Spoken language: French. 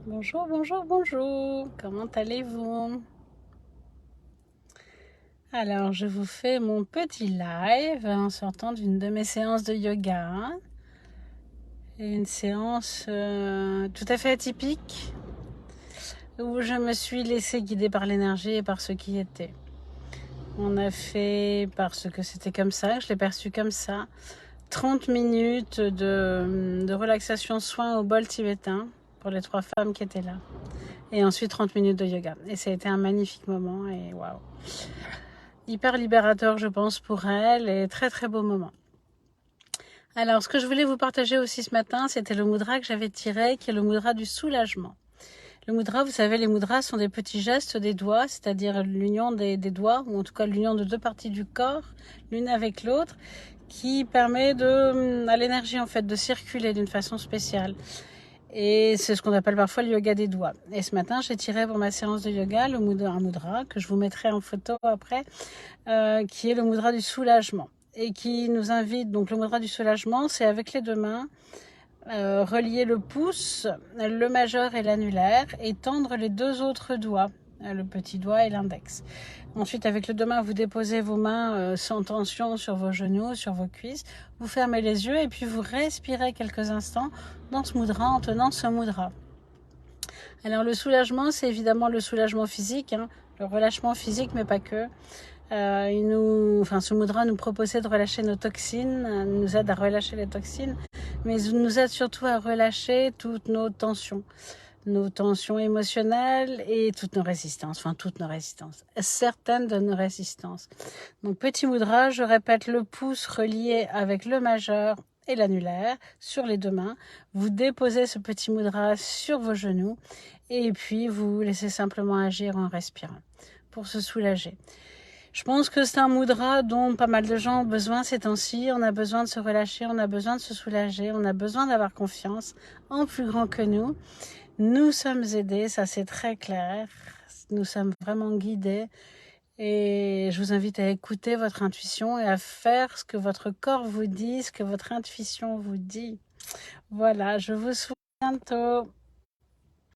Bonjour, bonjour, bonjour. Comment allez-vous? Alors, je vous fais mon petit live en sortant d'une de mes séances de yoga. Une séance tout à fait atypique où je me suis laissée guider par l'énergie et par ce qui était. On a fait, parce que c'était comme ça, je l'ai perçu comme ça, 30 minutes de relaxation soin au bol tibétain pour les 3 femmes qui étaient là. Et ensuite 30 minutes de yoga. Et ça a été un magnifique moment et waouh. Hyper libérateur, je pense, pour elle et très très beau moment. Alors, ce que je voulais vous partager aussi ce matin, c'était le mudra que j'avais tiré, qui est le mudra du soulagement. Le mudra, vous savez, les mudras sont des petits gestes des doigts, c'est-à-dire l'union des doigts, ou en tout cas l'union de 2 parties du corps, l'une avec l'autre, qui permet à l'énergie en fait de circuler d'une façon spéciale. Et c'est ce qu'on appelle parfois le yoga des doigts. Et ce matin, j'ai tiré pour ma séance de yoga un mudra que je vous mettrai en photo après, qui est le mudra du soulagement. Et qui nous invite, donc le mudra du soulagement, c'est avec les 2 mains, relier le pouce, le majeur et l'annulaire, et tendre les 2 autres doigts, le petit doigt et l'index. Ensuite, avec les 2 mains, vous déposez vos mains sans tension sur vos genoux, sur vos cuisses. Vous fermez les yeux et puis vous respirez quelques instants dans ce mudra en tenant ce mudra. Alors le soulagement, c'est évidemment le soulagement physique, le relâchement physique, mais pas que. Ce mudra nous proposait de relâcher nos toxines, nous aide à relâcher les toxines, mais nous aide surtout à relâcher toutes nos tensions émotionnelles et toutes nos résistances, certaines de nos résistances. Donc petit mudra, je répète, le pouce relié avec le majeur et l'annulaire sur les 2 mains. Vous déposez ce petit mudra sur vos genoux et puis vous laissez simplement agir en respirant pour se soulager. Je pense que c'est un mudra dont pas mal de gens ont besoin ces temps-ci. On a besoin de se relâcher, on a besoin de se soulager, on a besoin d'avoir confiance en plus grand que nous. Nous sommes aidés, ça c'est très clair. Nous sommes vraiment guidés. Et je vous invite à écouter votre intuition et à faire ce que votre corps vous dit, ce que votre intuition vous dit. Voilà, je vous souhaite à bientôt.